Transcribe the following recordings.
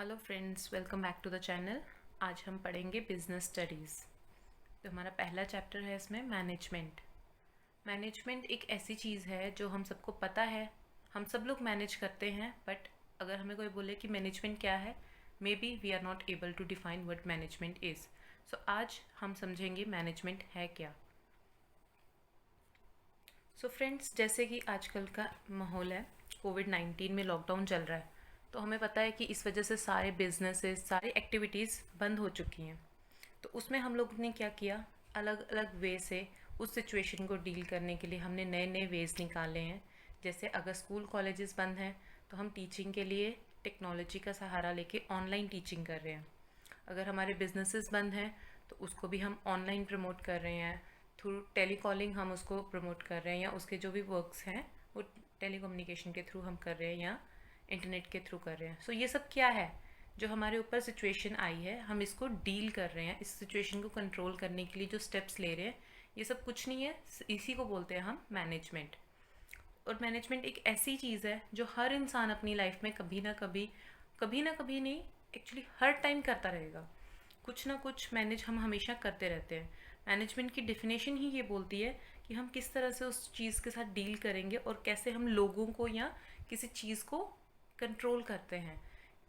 Hello friends, welcome back to the channel. आज हम पढ़ेंगे बिजनेस स्टडीज़। तो हमारा पहला चैप्टर है इसमें मैनेजमेंट। मैनेजमेंट एक ऐसी चीज़ है जो हम सबको पता है, हम सब लोग मैनेज करते हैं, बट अगर हमें कोई बोले कि मैनेजमेंट क्या है, maybe we are not able to define what management is. So आज हम समझेंगे मैनेजमेंट है क्या। सो फ्रेंड्स, जैसे कि आजकल का माहौल है, कोविड-19 में लॉकडाउन चल रहा है, तो हमें पता है कि इस वजह से सारे बिजनेसेस, सारी एक्टिविटीज़ बंद हो चुकी हैं। तो उसमें हम लोग ने क्या किया, अलग अलग वे से उस सिचुएशन को डील करने के लिए हमने नए नए वेज़ निकाले हैं। जैसे अगर स्कूल कॉलेजेस बंद हैं तो हम टीचिंग के लिए टेक्नोलॉजी का सहारा लेके ऑनलाइन टीचिंग कर रहे हैं। अगर हमारे बिजनेसेस बंद हैं तो उसको भी हम ऑनलाइन प्रमोट कर रहे हैं, थ्रू टेलीकॉलिंग हम उसको प्रमोट कर रहे हैं, या उसके जो भी वर्क्स हैं वो टेलीकम्युनिकेशन के थ्रू हम कर रहे हैं या इंटरनेट के थ्रू कर रहे हैं। सो ये सब क्या है, जो हमारे ऊपर सिचुएशन आई है हम इसको डील कर रहे हैं, इस सिचुएशन को कंट्रोल करने के लिए जो स्टेप्स ले रहे हैं, ये सब कुछ नहीं है, इसी को बोलते हैं हम मैनेजमेंट। और मैनेजमेंट एक ऐसी चीज़ है जो हर इंसान अपनी लाइफ में कभी ना कभी नहीं, एक्चुअली हर टाइम करता रहेगा। कुछ ना कुछ मैनेज हम हमेशा करते रहते हैं। मैनेजमेंट की डेफिनेशन ही ये बोलती है कि हम किस तरह से उस चीज़ के साथ डील करेंगे और कैसे हम लोगों को या किसी चीज़ को कंट्रोल करते हैं,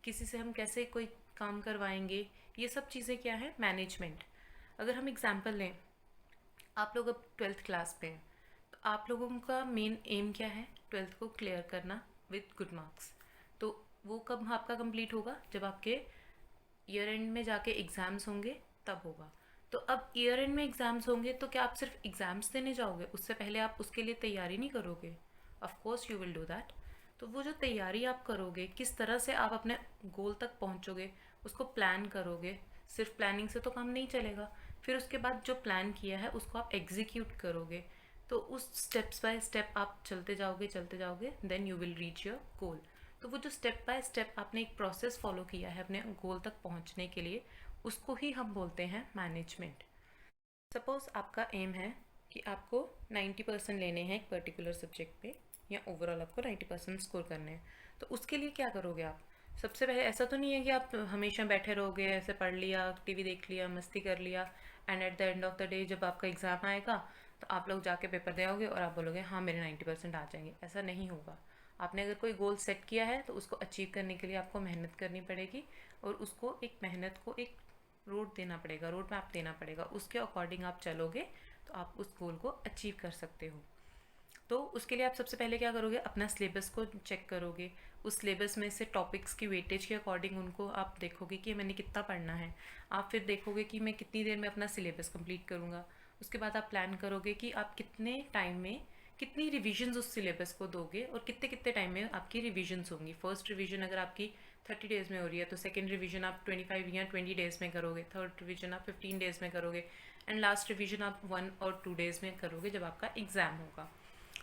किसी से हम कैसे कोई काम करवाएंगे। ये सब चीज़ें क्या है, मैनेजमेंट। अगर हम एग्जांपल लें, आप लोग अब ट्वेल्थ क्लास पे हैं, तो आप लोगों का मेन एम क्या है, ट्वेल्थ को क्लियर करना विद गुड मार्क्स। तो वो कब आपका कंप्लीट होगा, जब आपके ईयर एंड में जाके एग्ज़ाम्स होंगे, तब होगा। तो अब ईयर एंड में एग्ज़ाम्स होंगे तो क्या आप सिर्फ एग्ज़ाम्स देने जाओगे, उससे पहले आप उसके लिए तैयारी नहीं करोगे? Of course you will do that. तो वो जो तैयारी आप करोगे, किस तरह से आप अपने गोल तक पहुंचोगे, उसको प्लान करोगे। सिर्फ प्लानिंग से तो काम नहीं चलेगा। फिर उसके बाद जो प्लान किया है उसको आप एग्जीक्यूट करोगे। तो उस स्टेप्स बाय स्टेप आप चलते जाओगे, then you will reach your goal. तो वो जो स्टेप बाय स्टेप आपने एक प्रोसेस फॉलो किया है अपने गोल तक पहुंचने के लिए, उसको ही हम बोलते हैं मैनेजमेंट। सपोज आपका एम है कि आपको 90% लेने हैं एक पर्टिकुलर सब्जेक्ट पे, या ओवरऑल आपको 90% स्कोर करने हैं। तो उसके लिए क्या करोगे आप? सबसे पहले ऐसा तो नहीं है कि आप हमेशा बैठे रहोगे, ऐसे पढ़ लिया, टीवी देख लिया, मस्ती कर लिया, and at the end of the day जब आपका एग्ज़ाम आएगा तो आप लोग जाके पेपर दे आओगे और आप बोलोगे हाँ मेरे 90% आ जाएंगे। ऐसा नहीं होगा। आपने अगर कोई गोल सेट किया है तो उसको अचीव करने के लिए आपको मेहनत करनी पड़ेगी, और उसको एक मेहनत को एक रोड देना पड़ेगा, रोड मैप देना पड़ेगा। उसके अकॉर्डिंग आप चलोगे तो आप उस गोल को अचीव कर सकते हो। तो उसके लिए आप सबसे पहले क्या करोगे, अपना सिलेबस को चेक करोगे। उस सिलेबस में से टॉपिक्स की वेटेज के अकॉर्डिंग उनको आप देखोगे कि मैंने कितना पढ़ना है। आप फिर देखोगे कि मैं कितनी देर में अपना सिलेबस कंप्लीट करूँगा। उसके बाद आप प्लान करोगे कि आप कितने टाइम में कितनी रिविजन्स उस सिलेबस को दोगे, और कितने कितने टाइम में आपकी रिविजन्स होंगी। फर्स्ट रिविजन अगर आपकी 30 डेज़ में हो रही है तो सेकेंड रिविजन आप 25 या 20 डेज़ में करोगे, थर्ड रिविजन आप 15 डेज़ में करोगे, एंड लास्ट रिविजन आप 1 और 2 डेज़ में करोगे जब आपका एग्ज़ाम होगा।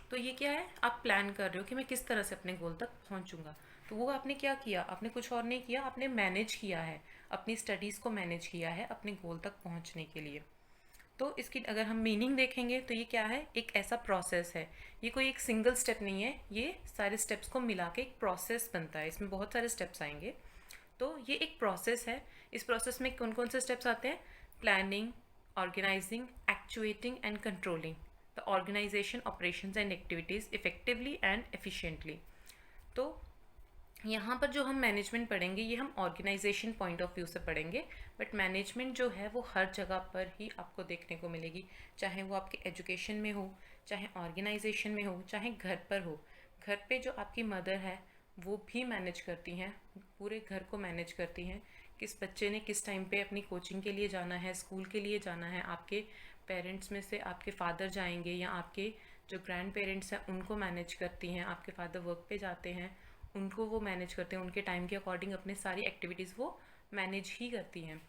तो ये क्या है, आप प्लान कर रहे हो कि मैं किस तरह से अपने गोल तक पहुंचूंगा। तो वो आपने क्या किया, आपने कुछ और नहीं किया, आपने मैनेज किया है, अपनी स्टडीज़ को मैनेज किया है अपने गोल तक पहुंचने के लिए। तो इसकी अगर हम मीनिंग देखेंगे तो ये क्या है, एक ऐसा प्रोसेस है। ये कोई एक सिंगल स्टेप नहीं है, ये सारे स्टेप्स को मिला के एक प्रोसेस बनता है। इसमें बहुत सारे स्टेप्स आएंगे। तो ये एक प्रोसेस है। इस प्रोसेस में कौन कौन से स्टेप्स आते हैं? Planning, organising, actuating and controlling the organisation operations and activities effectively and efficiently. तो यहाँ पर जो हम मैनेजमेंट पढ़ेंगे ये हम ऑर्गेनाइजेशन पॉइंट ऑफ व्यू से पढ़ेंगे, बट मैनेजमेंट जो है वो हर जगह पर ही आपको देखने को मिलेगी। चाहे वो आपके एजुकेशन में हो, चाहे ऑर्गेनाइजेशन में हो, चाहे घर पर हो। घर पे जो आपकी मदर है वो भी मैनेज करती हैं, पूरे घर को मैनेज करती हैं। किस बच्चे ने किस टाइम पे अपनी कोचिंग के लिए जाना है, स्कूल के लिए जाना है। आपके पेरेंट्स में से आपके फादर जाएंगे, या आपके जो ग्रैंड पेरेंट्स हैं उनको मैनेज करती हैं। आपके फादर वर्क पे जाते हैं, उनको वो मैनेज करते हैं, उनके टाइम के अकॉर्डिंग अपने सारी एक्टिविटीज़ वो मैनेज ही करती हैं।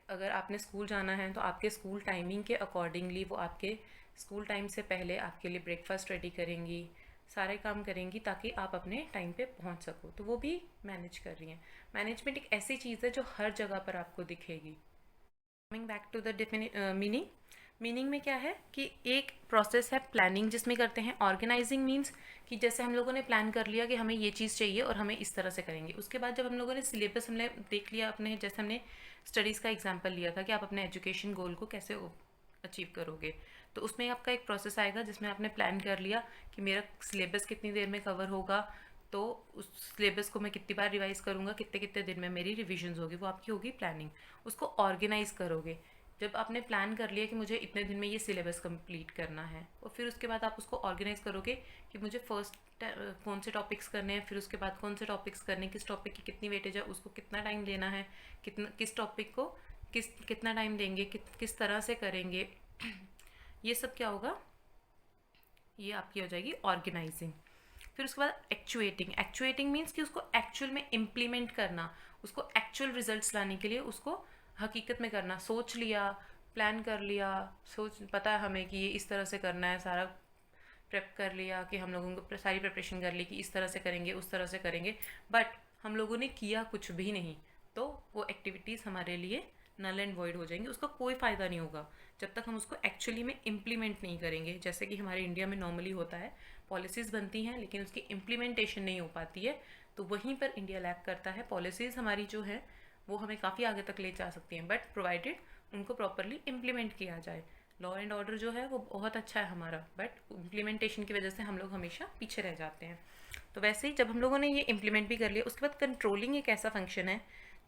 अगर आपने स्कूल जाना है तो आपके स्कूल टाइमिंग के अकॉर्डिंगली वो आपके स्कूल टाइम से पहले आपके लिए ब्रेकफास्ट रेडी करेंगी, सारे काम करेंगी ताकि आप अपने टाइम पे पहुंच सको। तो वो भी मैनेज कर रही हैं। मैनेजमेंट एक ऐसी चीज़ है जो हर जगह पर आपको दिखेगी। Coming back to the meaning, meaning में क्या है कि एक प्रोसेस है प्लानिंग जिसमें करते हैं। ऑर्गेनाइजिंग मीन्स कि जैसे हम लोगों ने प्लान कर लिया कि हमें ये चीज़ चाहिए और हमें इस तरह से करेंगे। उसके बाद जब हम लोगों ने सिलेबस हमने देख लिया अपने, जैसे हमने स्टडीज़ का एग्जाम्पल लिया था कि आप अपने एजुकेशन गोल को कैसे अचीव करोगे, तो उसमें आपका एक प्रोसेस आएगा जिसमें आपने प्लान कर लिया कि मेरा सिलेबस कितनी देर में कवर होगा, तो उस सिलेबस को मैं कितनी बार रिवाइज करूँगा, कितने कितने दिन में मेरी रिविजन्स होगी, वो आपकी होगी प्लानिंग। उसको ऑर्गेनाइज करोगे जब आपने प्लान कर लिया कि मुझे इतने दिन में ये सिलेबस कंप्लीट करना है, और फिर उसके बाद आप उसको ऑर्गेनाइज करोगे कि मुझे फर्स्ट कौन से टॉपिक्स करने हैं, फिर उसके बाद कौन से टॉपिक्स करने हैं, किस टॉपिक की कितनी वेटेज है, उसको कितना टाइम देना है, कितना किस टॉपिक को कितना टाइम देंगे, किस तरह से करेंगे। ये सब क्या होगा, ये आपकी हो जाएगी ऑर्गेनाइजिंग। फिर उसके बाद एक्चुएटिंग। एक्चुएटिंग मीन्स कि उसको एक्चुअल में इम्प्लीमेंट करना, उसको एक्चुअल रिजल्ट्स लाने के लिए उसको हकीकत में करना। सोच लिया, प्लान कर लिया, सोच पता है हमें कि ये इस तरह से करना है, सारा प्रेप कर लिया कि हम लोगों को सारी प्रिपरेशन कर ली कि इस तरह से करेंगे उस तरह से करेंगे, बट हम लोगों ने किया कुछ भी नहीं, तो वो एक्टिविटीज़ हमारे लिए नल एंड वॉइड हो जाएंगी। उसका कोई फ़ायदा नहीं होगा जब तक हम उसको एक्चुअली में इम्प्लीमेंट नहीं करेंगे। जैसे कि हमारे इंडिया में नॉर्मली होता है, पॉलिसीज़ बनती हैं लेकिन उसकी इम्प्लीमेंटेशन नहीं हो पाती है, तो वहीं पर इंडिया लैक करता है। पॉलिसीज़ हमारी जो है वो हमें काफ़ी आगे तक ले जा सकती हैं, बट प्रोवाइडेड उनको प्रॉपरली इम्प्लीमेंट किया जाए। लॉ एंड ऑर्डर जो है वो बहुत अच्छा है हमारा, बट इम्प्लीमेंटेशन की वजह से हम लोग हमेशा पीछे रह जाते हैं। तो वैसे ही जब हम लोगों ने ये इम्प्लीमेंट भी कर लिया, उसके बाद कंट्रोलिंग एक ऐसा फंक्शन है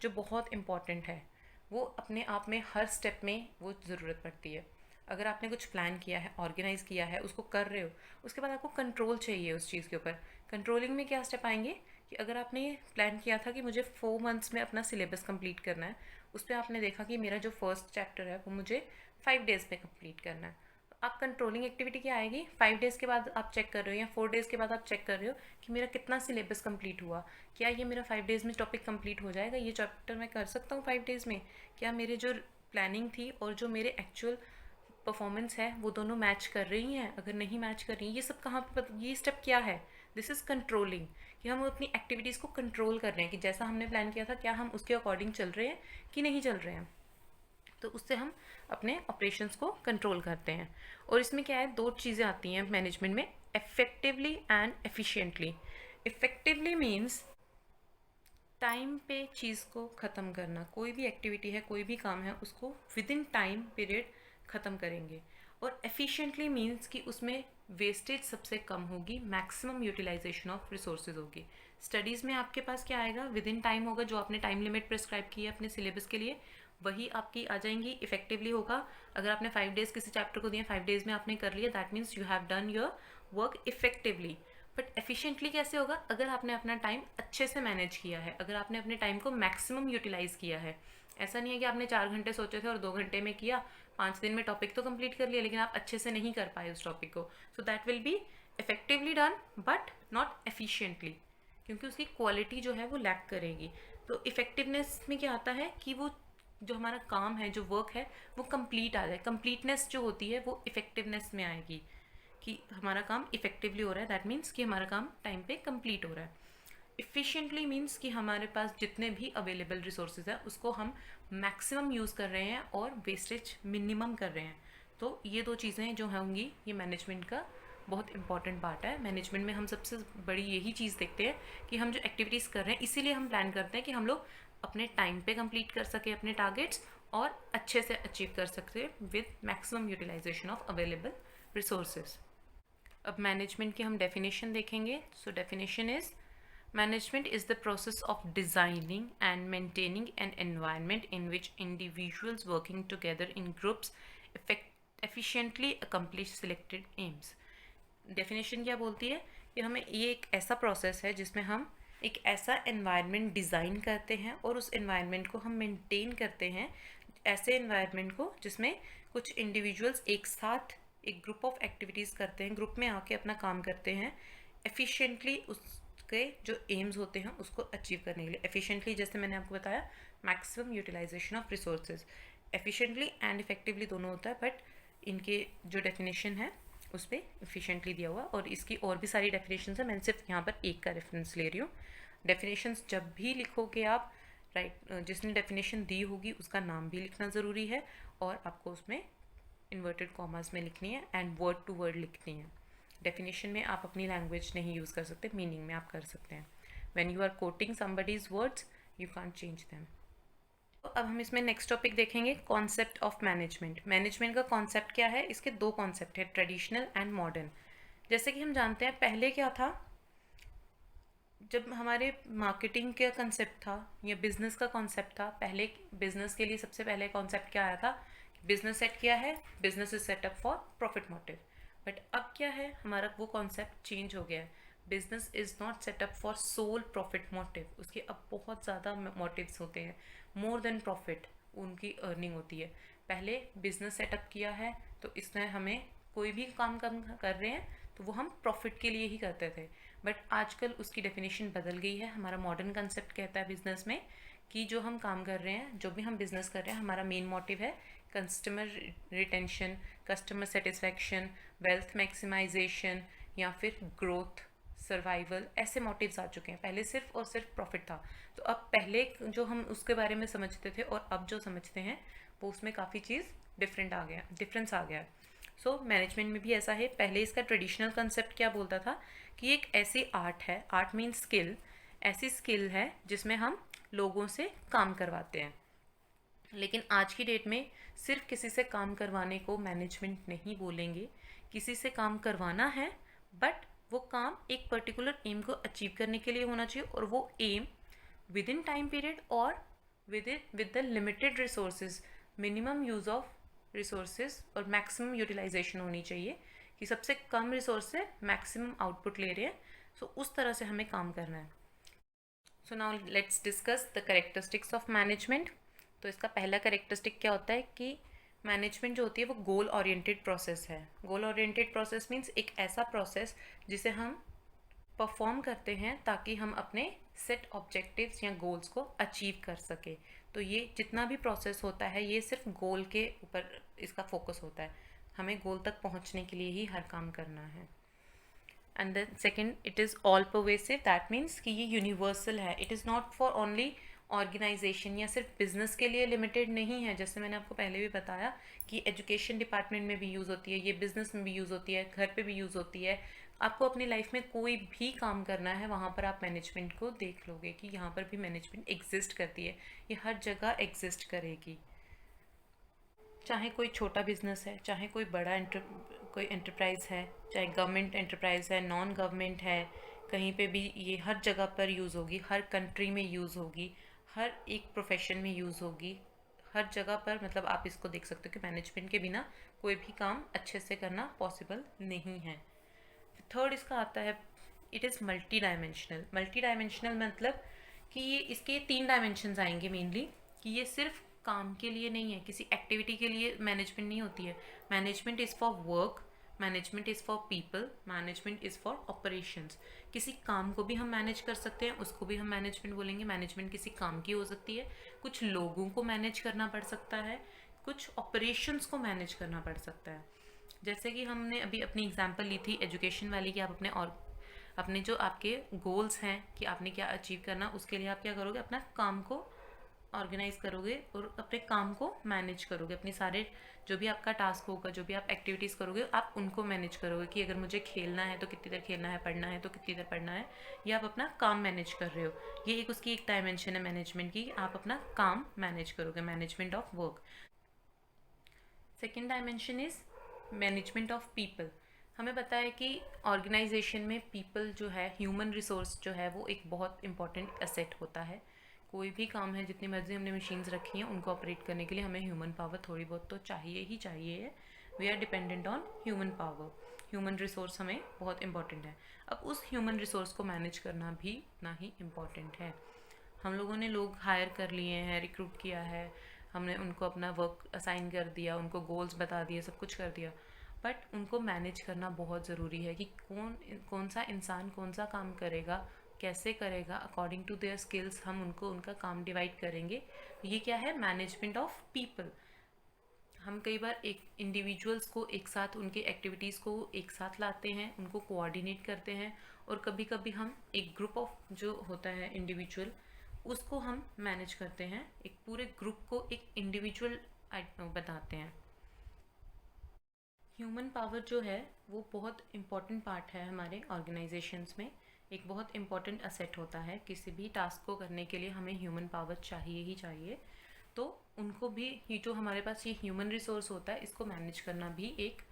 जो बहुत इंपॉर्टेंट है। वो अपने आप में हर स्टेप में वो ज़रूरत पड़ती है। अगर आपने कुछ प्लान किया है, ऑर्गेनाइज़ किया है, उसको कर रहे हो, उसके बाद आपको कंट्रोल चाहिए उस चीज़ के ऊपर। कंट्रोलिंग में क्या स्टेप आएंगे कि अगर आपने ये प्लान किया था कि मुझे 4 मंथ्स में अपना सिलेबस कंप्लीट करना है, उस पर आपने देखा कि मेरा जो फर्स्ट चैप्टर है वो मुझे 5 डेज़ में कंप्लीट करना है, तो आप कंट्रोलिंग एक्टिविटी क्या आएगी, 5 डेज़ के बाद आप चेक कर रहे हो या 4 डेज़ के बाद आप चेक कर रहे हो कि मेरा कितना सिलेबस कंप्लीट हुआ, क्या ये मेरा 5 डेज़ में टॉपिक कंप्लीट हो जाएगा, ये चैप्टर मैं कर सकता हूँ 5 डेज़ में, क्या मेरे जो प्लानिंग थी और जो मेरे एक्चुअल परफॉर्मेंस है वो दोनों मैच कर रही हैं। अगर नहीं मैच कर रही, ये सब कहाँ पे ये स्टेप क्या है, दिस इज़ कंट्रोलिंग, कि हम अपनी एक्टिविटीज़ को कंट्रोल कर रहे हैं कि जैसा हमने प्लान किया था क्या हम उसके अकॉर्डिंग चल रहे हैं कि नहीं चल रहे हैं। तो उससे हम अपने ऑपरेशंस को कंट्रोल करते हैं। और इसमें क्या है, दो चीज़ें आती हैं मैनेजमेंट में, effectively and efficiently. Effectively means time पे चीज़ को ख़त्म करना, कोई भी एक्टिविटी है, कोई भी काम है, उसको विद इन टाइम पीरियड ख़त्म करेंगे। और एफिशिएंटली मीन्स कि उसमें वेस्टेज सबसे कम होगी, मैक्सिमम यूटिलाइजेशन ऑफ रिसोर्सेज होगी। स्टडीज़ में आपके पास क्या आएगा, विद इन टाइम होगा, जो आपने टाइम लिमिट प्रिस्क्राइब की है अपने सिलेबस के लिए वही आपकी आ जाएंगी। इफेक्टिवली होगा, अगर आपने 5 डेज़ किसी चैप्टर को दिए, 5 डेज़ में आपने कर लिया, that means you have done your work effectively. But efficiently कैसे होगा, अगर आपने अपना टाइम अच्छे से मैनेज किया है, अगर आपने अपने टाइम को मैक्सिमम यूटिलाइज़ किया है। ऐसा नहीं है कि आपने 4 घंटे सोचे थे और 2 घंटे में किया, 5 दिन में टॉपिक तो कंप्लीट कर लिया लेकिन आप अच्छे से नहीं कर पाए उस टॉपिक को, so that will be effectively done but not efficiently, क्योंकि उसकी क्वालिटी जो है वो लैक करेगी। तो इफेक्टिवनेस में क्या आता है कि वो जो हमारा काम है, जो वर्क है, वो कंप्लीट आ जाए। कंप्लीटनेस जो होती है वो इफेक्टिवनेस में आएगी कि हमारा काम इफेक्टिवली हो रहा है, दैट मीन्स कि हमारा काम टाइम पे कंप्लीट हो रहा है। इफ़िशिएंटली मीन्स कि हमारे पास जितने भी अवेलेबल रिसोर्सेज है उसको हम मैक्सिमम यूज़ कर रहे हैं और वेस्टेज मिनिमम कर रहे हैं। तो ये दो चीज़ें जो होंगी, ये मैनेजमेंट का बहुत इंपॉर्टेंट पार्ट है। मैनेजमेंट में हम सबसे बड़ी यही चीज़ देखते हैं कि हम जो एक्टिविटीज़ कर रहे हैं, इसीलिए हम प्लान करते हैं कि हम लोग अपने टाइम पे कंप्लीट कर सके अपने टारगेट्स और अच्छे से अचीव कर सकते with maximum utilisation of available resources. अब मैनेजमेंट की हम डेफिनेशन देखेंगे। So definition is, management is the process of designing and maintaining an environment in which individuals working together in groups efficiently accomplish selected aims. Definition क्या बोलती है कि हमें ये एक ऐसा प्रोसेस है जिसमें हम एक ऐसा एनवायरनमेंट डिज़ाइन करते हैं और उस एनवायरनमेंट को हम मेंटेन करते हैं, ऐसे एनवायरनमेंट को जिसमें कुछ इंडिविजुअल्स एक साथ एक ग्रुप ऑफ एक्टिविटीज़ करते हैं, ग्रुप में आके अपना काम करते हैं एफिशिएंटली, उसके जो एम्स होते हैं उसको अचीव करने के लिए। एफिशिएंटली जैसे मैंने आपको बताया, maximum utilisation of resources. Efficiently and effectively दोनों होता है, बट इनके जो डेफिनेशन है उस पर एफिशिएंटली दिया हुआ, और इसकी और भी सारी डेफिनेशन है, मैं सिर्फ यहाँ पर एक का रेफरेंस ले रही हूँ। डेफिनेशंस जब भी लिखोगे आप, राइट, जिसने डेफिनेशन दी होगी उसका नाम भी लिखना ज़रूरी है और आपको उसमें इन्वर्टेड कॉमास में लिखनी है एंड वर्ड टू वर्ड लिखनी है। डेफिनेशन में आप अपनी लैंग्वेज नहीं यूज़ कर सकते, मीनिंग में आप कर सकते हैं। When you are quoting somebody's words you can't change them. तो अब हम इसमें नेक्स्ट टॉपिक देखेंगे, कॉन्सेप्ट ऑफ मैनेजमेंट। मैनेजमेंट का कॉन्सेप्ट क्या है? इसके दो कॉन्सेप्ट है, ट्रेडिशनल एंड मॉडर्न। जैसे कि हम जानते हैं पहले क्या था, जब हमारे मार्केटिंग का कंसेप्ट था या बिजनेस का कॉन्सेप्ट था, पहले बिजनेस के लिए सबसे पहले कॉन्सेप्ट क्या आया था? बिजनेस सेट किया है, business is setup for profit motive. But अब क्या है, हमारा वो कॉन्सेप्ट चेंज हो गया है। Business is not setup for sole profit motive, उसके अब बहुत ज़्यादा मोटिव्स होते हैं, मोर देन प्रॉफिट उनकी अर्निंग होती है। पहले बिजनेस सेटअप किया है तो इसमें हमें कोई भी काम कर रहे हैं तो वो हम प्रॉफिट के लिए ही करते थे। बट आजकल उसकी डेफिनेशन बदल गई है। हमारा मॉडर्न कंसेप्ट कहता है बिजनेस में कि जो हम काम कर रहे हैं, जो भी हम बिजनेस कर रहे हैं, हमारा मेन मोटिव है customer retention, customer satisfaction, wealth maximisation या फिर ग्रोथ, सर्वाइवल, ऐसे मोटिव्स आ चुके हैं। पहले सिर्फ और सिर्फ प्रॉफिट था। तो अब पहले जो हम उसके बारे में समझते थे और अब जो समझते हैं वो उसमें काफ़ी चीज़ डिफरेंस आ गया। सो मैनेजमेंट में भी ऐसा है। पहले इसका ट्रेडिशनल कंसेप्ट क्या बोलता था कि एक ऐसी आर्ट है, आर्ट मीन्स स्किल, ऐसी स्किल है जिसमें हम लोगों से काम करवाते हैं। लेकिन आज की डेट में सिर्फ किसी से काम करवाने को मैनेजमेंट नहीं बोलेंगे। किसी से काम करवाना है बट वो काम एक पर्टिकुलर एम को अचीव करने के लिए होना चाहिए, और वो aim within time period और with the limited resources, minimum use of resources और मैक्सिमम यूटिलाइजेशन होनी चाहिए कि सबसे कम रिसोर्स से मैक्सिमम आउटपुट ले रहे हैं। सो उस तरह से हमें काम करना है। So now let's discuss the characteristics of management. तो इसका पहला करेक्टरिस्टिक क्या होता है कि मैनेजमेंट जो होती है वो गोल ओरिएंटेड प्रोसेस है। गोल ओरिएंटेड प्रोसेस मीन्स एक ऐसा प्रोसेस जिसे हम परफॉर्म करते हैं ताकि हम अपने सेट ऑब्जेक्टिव्स या गोल्स को अचीव कर सके। तो ये जितना भी प्रोसेस होता है ये सिर्फ गोल के ऊपर इसका फोकस होता है, हमें गोल तक पहुंचने के लिए ही हर काम करना है। And then second, it is all pervasive, that means कि ये यूनिवर्सल है। It is not for only organisation या सिर्फ बिजनेस के लिए लिमिटेड नहीं है। जैसे मैंने आपको पहले भी बताया कि एजुकेशन डिपार्टमेंट में भी यूज़ होती है, ये बिजनेस में भी यूज़ होती है, घर पे भी यूज़ होती है। आपको अपनी लाइफ में कोई भी काम करना है वहाँ पर आप मैनेजमेंट को देख लोगे कि यहाँ पर भी मैनेजमेंट एग्जिस्ट करती है, ये हर जगह एग्जिस्ट करेगी। चाहे कोई छोटा बिजनेस है, चाहे कोई बड़ा कोई एंटरप्राइज़ है, चाहे गवर्नमेंट एंटरप्राइज़ है, नॉन गवर्नमेंट है, कहीं पे भी ये हर जगह पर यूज़ होगी, हर कंट्री में यूज़ होगी, हर एक प्रोफेशन में यूज़ होगी, हर जगह पर। मतलब आप इसको देख सकते हो कि मैनेजमेंट के बिना कोई भी काम अच्छे से करना पॉसिबल नहीं है। थर्ड इसका आता है, it is multi dimensional. Multi dimensional मतलब कि ये इसके तीन डायमेंशंस आएंगे मेनली, कि ये सिर्फ काम के लिए नहीं है, किसी एक्टिविटी के लिए मैनेजमेंट नहीं होती है। Management is for work, management is for people, management is for operations. किसी काम को भी हम मैनेज कर सकते हैं, उसको भी हम मैनेजमेंट बोलेंगे। मैनेजमेंट किसी काम की हो सकती है, कुछ लोगों को मैनेज करना पड़ सकता है, कुछ ऑपरेशंस को मैनेज करना पड़ सकता है। जैसे कि हमने अभी अपनी एग्जांपल ली थी एजुकेशन वाली, कि आप अपने जो आपके गोल्स हैं कि आपने क्या अचीव करना, उसके लिए आप क्या करोगे, अपना काम को ऑर्गेनाइज करोगे और अपने काम को मैनेज करोगे। अपने सारे जो भी आपका टास्क होगा, जो भी आप एक्टिविटीज़ करोगे, आप उनको मैनेज करोगे कि अगर मुझे खेलना है तो कितनी देर खेलना है, पढ़ना है तो कितनी देर पढ़ना है, या आप अपना काम मैनेज कर रहे हो। ये एक उसकी एक डायमेंशन है मैनेजमेंट की, आप अपना काम मैनेज करोगे, management of work. Second dimension is management of people. हमें पता है कि ऑर्गेनाइजेशन में पीपल जो है, ह्यूमन रिसोर्स जो है, वो एक बहुत इंपॉर्टेंट एसेट होता है। कोई भी काम है, जितनी मर्जी हमने मशीन्स रखी हैं, उनको ऑपरेट करने के लिए हमें ह्यूमन पावर थोड़ी बहुत तो चाहिए ही चाहिए है। We are dependent on human power. Human resource हमें बहुत इंपॉर्टेंट है। अब उस ह्यूमन रिसोर्स को मैनेज करना भी उतना ही इम्पॉर्टेंट है। हम लोगों ने लोग हायर कर लिए हैं, रिक्रूट किया है, हमने उनको अपना वर्क असाइन कर दिया, उनको गोल्स बता दिए, सब कुछ कर दिया, बट उनको मैनेज करना बहुत ज़रूरी है कि कौन सा इंसान कौन सा काम करेगा, कैसे करेगा, अकॉर्डिंग टू देयर स्किल्स हम उनको उनका काम डिवाइड करेंगे। ये क्या है, मैनेजमेंट ऑफ पीपल। हम कई बार एक इंडिविजुअल्स को एक साथ, उनके एक्टिविटीज़ को एक साथ लाते हैं, उनको कोऑर्डिनेट करते हैं, और कभी कभी हम एक ग्रुप ऑफ जो होता है इंडिविजुअल, उसको हम मैनेज करते हैं। एक पूरे ग्रुप को एक इंडिविजुअल बताते हैं। ह्यूमन पावर जो है वो बहुत इम्पॉर्टेंट पार्ट है हमारे ऑर्गेनाइजेशंस में। एक बहुत इम्पॉर्टेंट असेट होता है। किसी भी टास्क को करने के लिए हमें ह्यूमन पावर चाहिए ही चाहिए। तो उनको भी, ये जो हमारे पास ये ह्यूमन रिसोर्स होता है, इसको मैनेज करना भी एक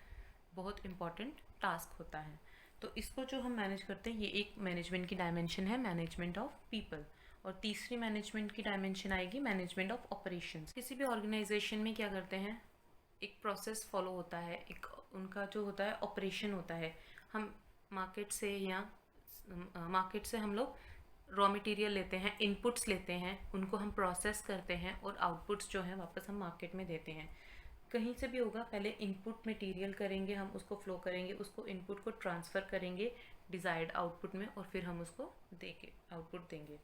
बहुत इम्पॉर्टेंट टास्क होता है। तो इसको जो हम मैनेज करते हैं, ये एक मैनेजमेंट की डायमेंशन है, मैनेजमेंट ऑफ पीपल। और तीसरी मैनेजमेंट की डायमेंशन आएगी मैनेजमेंट ऑफ ऑपरेशंस। किसी भी ऑर्गेनाइजेशन में क्या करते हैं, एक प्रोसेस फॉलो होता है, एक उनका जो होता है ऑपरेशन होता है। हम मार्केट से या मार्केट से हम लोग रॉ मटेरियल लेते हैं, इनपुट्स लेते हैं, उनको हम प्रोसेस करते हैं और आउटपुट्स जो हैं वापस हम मार्केट में देते हैं। कहीं से भी होगा, पहले इनपुट मटेरियल करेंगे, हम उसको फ्लो करेंगे, उसको इनपुट को ट्रांसफ़र करेंगे डिज़ायर्ड आउटपुट में, और फिर हम उसको देके आउटपुट देंगे।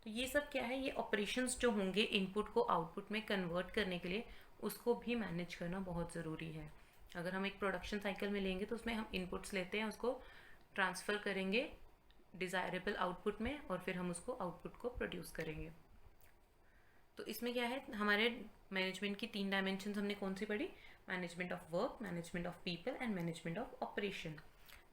तो ये सब क्या है, ये ऑपरेशंस जो होंगे इनपुट को आउटपुट में कन्वर्ट करने के लिए, उसको भी मैनेज करना बहुत ज़रूरी है। अगर हम एक प्रोडक्शन साइकिल में लेंगे तो उसमें हम इनपुट्स लेते हैं, उसको ट्रांसफ़र करेंगे डिज़ायरेबल आउटपुट में, और फिर हम उसको आउटपुट को प्रोड्यूस करेंगे। तो इसमें क्या है, हमारे मैनेजमेंट की 3 डायमेंशन हमने कौन सी पढ़ी, management of work, management of people and management of operation.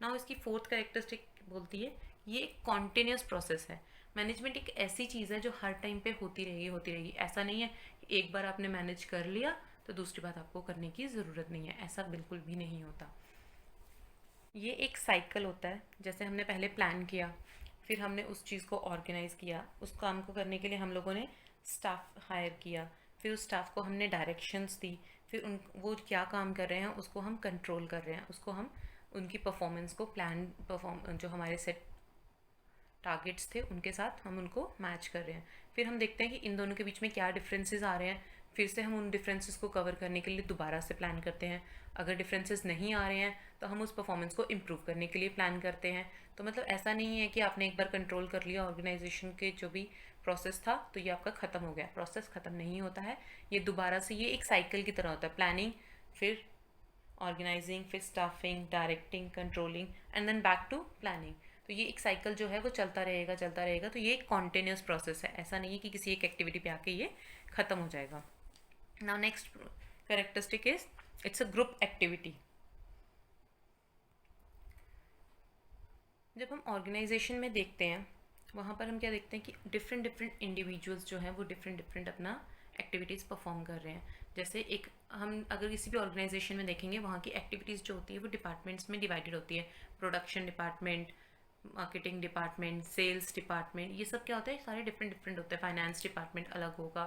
Now इसकी 4th कैरेक्टरिस्टिक बोलती है, ये एक कॉन्टिन्यूस प्रोसेस है। मैनेजमेंट एक ऐसी चीज़ है जो हर टाइम पे होती रहेगी होती रहेगी। ऐसा नहीं है कि एक बार आपने मैनेज कर लिया तो दूसरी बार आपको करने की ज़रूरत नहीं है, ऐसा बिल्कुल भी नहीं होता। ये एक साइकिल होता है। जैसे हमने पहले प्लान किया, फिर हमने उस चीज़ को ऑर्गेनाइज़ किया, उस काम को करने के लिए हम लोगों ने स्टाफ हायर किया, फिर उस स्टाफ को हमने डायरेक्शंस दी, फिर उन वो क्या काम कर रहे हैं उसको हम कंट्रोल कर रहे हैं, उसको हम उनकी परफॉर्मेंस को जो हमारे सेट टारगेट्स थे उनके साथ हम उनको मैच कर रहे हैं। फिर हम देखते हैं कि इन दोनों के बीच में क्या डिफरेंसेस आ रहे हैं, फिर से हम उन डिफरेंसेस को कवर करने के लिए दोबारा से प्लान करते हैं। अगर डिफरेंसेस नहीं आ रहे हैं तो हम उस परफॉर्मेंस को इम्प्रूव करने के लिए प्लान करते हैं। तो मतलब ऐसा नहीं है कि आपने एक बार कंट्रोल कर लिया ऑर्गेनाइजेशन के जो भी प्रोसेस था तो ये आपका ख़त्म हो गया। प्रोसेस ख़त्म नहीं होता है, ये दोबारा से, ये एक साइकिल की तरह होता है। प्लानिंग, फिर ऑर्गेनाइजिंग, फिर staffing, directing, controlling and then back to planning. तो ये एक साइकिल जो है वो चलता रहेगा चलता रहेगा। तो ये एक कॉन्टिन्यूस प्रोसेस है, ऐसा नहीं है कि किसी एक एक्टिविटी पे आके ये ख़त्म हो जाएगा। Now next characteristic is, it's a group activity. जब हम ऑर्गेनाइजेशन में देखते हैं, वहाँ पर हम क्या देखते हैं कि डिफरेंट डिफरेंट इंडिविजुअल्स जो हैं वो डिफरेंट डिफरेंट अपना एक्टिविटीज़ परफॉर्म कर रहे हैं। जैसे एक, हम अगर किसी भी ऑर्गेनाइजेशन में देखेंगे, वहाँ की एक्टिविटीज़ जो होती है वो डिपार्टमेंट्स में डिवाइडेड होती है। Production department, marketing department, sales department, ये सब क्या होता है, सारे डिफरेंट डिफरेंट होते हैं। फाइनेंस डिपार्टमेंट अलग होगा,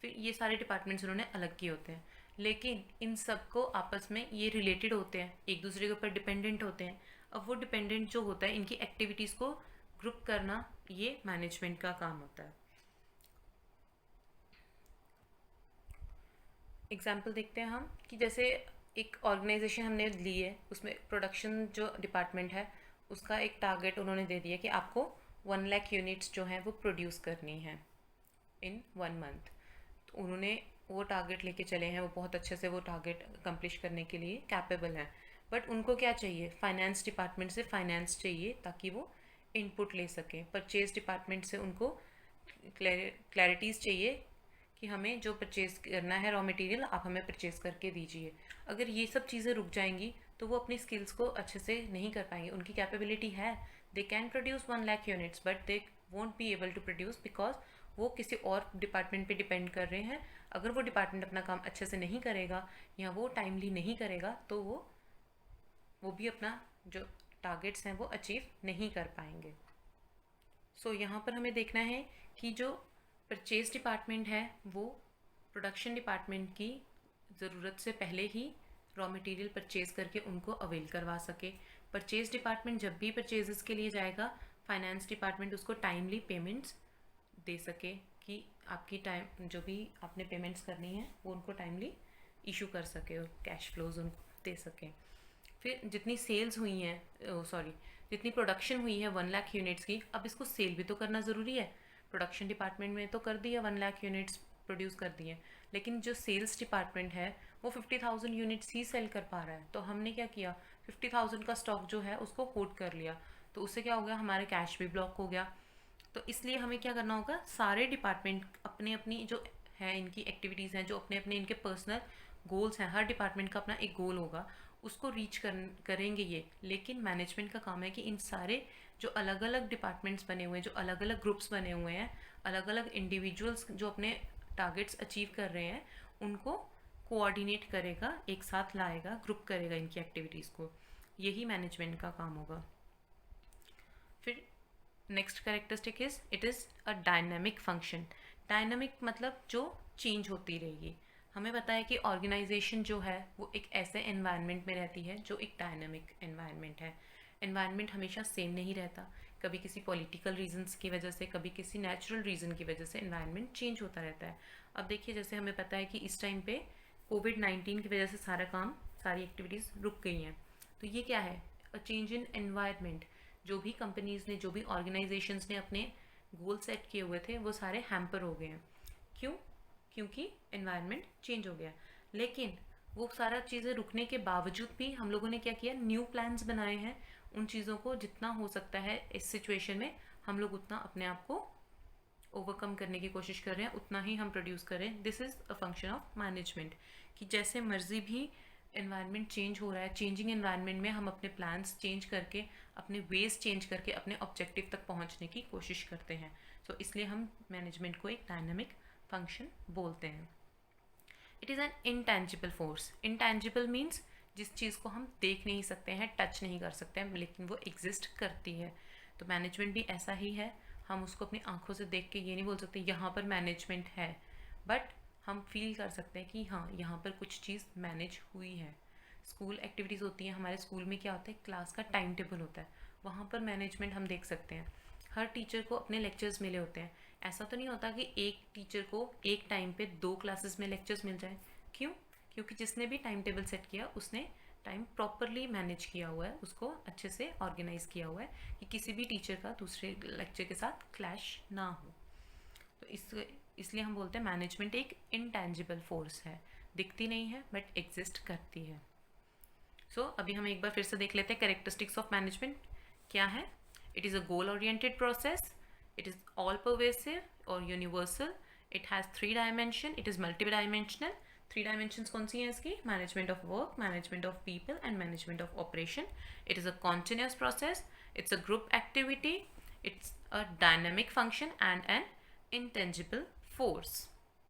फिर ये सारे डिपार्टमेंट्स उन्होंने अलग किए होते हैं। लेकिन इन सबको आपस में ये रिलेटेड होते हैं, एक दूसरे के ऊपर डिपेंडेंट होते हैं। अब वो डिपेंडेंट जो होता है, इनकी एक्टिविटीज़ को ग्रुप करना, ये मैनेजमेंट का काम होता है। एग्जाम्पल देखते हैं हम कि जैसे एक ऑर्गेनाइजेशन हमने ली है, उसमें प्रोडक्शन जो डिपार्टमेंट है उसका एक टारगेट उन्होंने दे दिया कि आपको 1 लाख यूनिट्स जो हैं वो प्रोड्यूस करनी है इन 1 मंथ। तो उन्होंने वो टारगेट लेके चले हैं, वो बहुत अच्छे से वो टारगेट अकम्प्लिश करने के लिए कैपेबल हैं। बट उनको क्या चाहिए, फाइनेंस डिपार्टमेंट से फाइनेंस चाहिए ताकि वो इनपुट ले सकें। परचेज डिपार्टमेंट से उनको क्लैरिटीज़ चाहिए कि हमें जो परचेज़ करना है रॉ मटेरियल, आप हमें परचेज़ करके दीजिए। अगर ये सब चीज़ें रुक जाएंगी तो वो अपनी स्किल्स को अच्छे से नहीं कर पाएंगे। उनकी कैपेबिलिटी है, they can produce 1 lakh units, but they won't be able to produce because वो किसी और डिपार्टमेंट पे डिपेंड कर रहे हैं। अगर वो डिपार्टमेंट अपना काम अच्छे से नहीं करेगा या वो टाइमली नहीं करेगा तो वो भी अपना जो टारगेट्स हैं वो अचीव नहीं कर पाएंगे। सो यहाँ पर हमें देखना है कि जो परचेज डिपार्टमेंट है वो प्रोडक्शन डिपार्टमेंट की ज़रूरत से पहले ही रॉ मटेरियल परचेज करके उनको अवेल करवा सके। परचेज डिपार्टमेंट जब भी परचेजेस के लिए जाएगा, फाइनेंस डिपार्टमेंट उसको टाइमली पेमेंट्स दे सके कि आपकी टाइम जो भी आपने पेमेंट्स करनी है वो उनको टाइमली इशू कर सके और कैश फ्लोज उनको दे सकें। फिर जितनी सेल्स हुई हैं, जितनी प्रोडक्शन हुई है 1 लाख यूनिट्स की, अब इसको सेल भी तो करना ज़रूरी है। प्रोडक्शन डिपार्टमेंट में तो कर दिया, 1 लाख यूनिट्स प्रोड्यूस कर दिए, लेकिन जो सेल्स डिपार्टमेंट है वो 50,000 यूनिट्स ही सेल कर पा रहा है। तो हमने क्या किया, 50,000 का स्टॉक जो है उसको होल्ड कर लिया। तो उससे क्या हो गया, हमारा कैश भी ब्लॉक हो गया। तो इसलिए हमें क्या करना होगा, सारे डिपार्टमेंट अपने अपनी जो है इनकी एक्टिविटीज़ हैं, जो अपने अपने इनके पर्सनल गोल्स हैं, हर डिपार्टमेंट का अपना एक गोल होगा, उसको रीच करेंगे ये। लेकिन मैनेजमेंट का काम है कि इन सारे जो अलग अलग डिपार्टमेंट्स बने हुए हैं, जो अलग अलग ग्रुप्स बने हुए हैं, अलग अलग इंडिविजुअल्स जो अपने टारगेट्स अचीव कर रहे हैं, उनको कोऑर्डिनेट करेगा, एक साथ लाएगा, ग्रुप करेगा इनकी एक्टिविटीज़ को। यही मैनेजमेंट का काम होगा। फिर next characteristic is it is a dynamic function. Dynamic मतलब जो चेंज होती रहेगी। हमें पता है कि ऑर्गेनाइजेशन जो है वो एक ऐसे एनवायरनमेंट में रहती है जो एक डायनामिक एनवायरनमेंट है। एनवायरनमेंट हमेशा सेम नहीं रहता, कभी किसी पॉलिटिकल रीजंस की वजह से, कभी किसी नेचुरल रीज़न की वजह से एनवायरनमेंट चेंज होता रहता है। अब देखिए, जैसे हमें पता है कि इस टाइम पे कोविड-19 की वजह से सारा काम, सारी एक्टिविटीज़ रुक गई हैं। तो ये क्या है? A change in environment. जो भी कंपनीज़ ने, जो भी ऑर्गेनाइजेशंस ने अपने गोल सेट किए हुए थे, वो सारे हैम्पर हो गए हैं। क्यों? क्योंकि एनवायरनमेंट चेंज हो गया। लेकिन वो सारा चीज़ें रुकने के बावजूद भी हम लोगों ने क्या किया? न्यू प्लान्स बनाए हैं। उन चीज़ों को जितना हो सकता है इस सिचुएशन में हम लोग उतना अपने आप को ओवरकम करने की कोशिश कर रहे हैं, उतना ही हम प्रोड्यूस करें। This is a function of management कि जैसे मर्जी भी एनवायरनमेंट चेंज हो रहा है, चेंजिंग एनवायरनमेंट में हम अपने प्लान्स चेंज करके, अपने वेज चेंज करके अपने ऑब्जेक्टिव तक पहुंचने की कोशिश करते हैं। सो इसलिए हम मैनेजमेंट को एक डायनामिक फंक्शन बोलते हैं। It is an intangible force. Intangible means जिस चीज़ को हम देख नहीं सकते हैं, टच नहीं कर सकते हैं, लेकिन वो एग्जिस्ट करती है। तो मैनेजमेंट भी ऐसा ही है। हम उसको अपनी आंखों से देख के ये नहीं बोल सकते यहाँ पर मैनेजमेंट है, बट हम फील कर सकते हैं कि हाँ, यहाँ पर कुछ चीज़ मैनेज हुई है। स्कूल एक्टिविटीज़ होती हैं, हमारे स्कूल में क्या होता है, क्लास का टाइम टेबल होता है, वहाँ पर मैनेजमेंट हम देख सकते हैं। हर टीचर को अपने लेक्चर्स मिले होते हैं। ऐसा तो नहीं होता कि एक टीचर को एक टाइम पे 2 क्लासेस में लेक्चर्स मिल जाए। क्यों? क्योंकि जिसने भी टाइम टेबल सेट किया उसने टाइम प्रॉपरली मैनेज किया हुआ है, उसको अच्छे से ऑर्गेनाइज किया हुआ है कि किसी भी टीचर का दूसरे लेक्चर के साथ क्लैश ना हो। तो इसलिए हम बोलते हैं मैनेजमेंट एक इंटेंजिबल फोर्स है, दिखती नहीं है बट एग्जिस्ट करती है। सो अभी हम एक बार फिर से देख लेते हैं कैरेक्टरिस्टिक्स ऑफ मैनेजमेंट क्या है। It is a goal oriented process, it is all pervasive or universal, it has 3 dimension, it is multidimensional। 3 dimensions कौन सी हैं इसकी? management of work, management of people and management of operation। it is a continuous process, it's a group activity, it's a dynamic function and an intangible force।